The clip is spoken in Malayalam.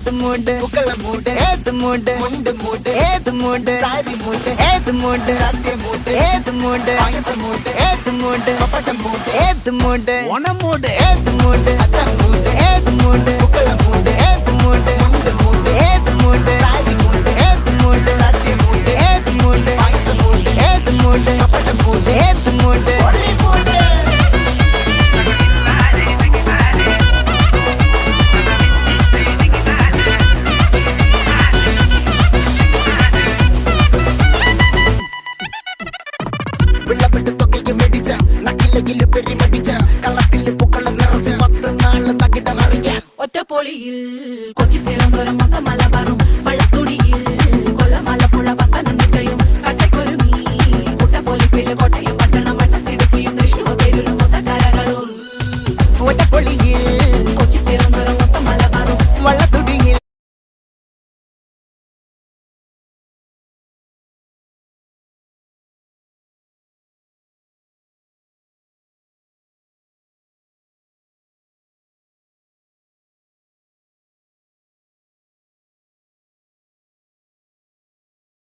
ഏത് മൂട് പൂക്കള മൂട് ഏത് മൂട് മുണ്ട് മൂട് ഏത് മൂട് സാരി മൂട് ഏത് മൂട് സദ്യ മൂട് ഏത് മൂട് പായസ മൂട് ഏത് മൂട് പപ്പടം മൂട് ഏത് മൂട് ഓണമൂട് ഏത് മൂട് അത്തം മൂട് ഏത് മൂട് പൂക്കള മൂട് ഏത് മൂട് മുണ്ട് മൂട് ഏത് മൂട് സാരി മൂട് ഏത് മൂട് സദ്യ മൂട് ഏത് മൂട് പായസ മൂട് ഏത് മൂട് പപ്പടം മൂട് ഏത് മൂട് ഒള്ളി മൂട് വിളവിട്ട് തൊക്കയ്ക്ക് മേടിച്ച നക്കിലകില് പെരിമടിച്ച കള്ളത്തില് പൂക്കള നിറച്ച് 10 നാള് നകിട മറിക്കാൻ ഒറ്റപ്പൊളിയിൽ കൊച്ചി തിരുവനന്തപുരം മൊത്തമല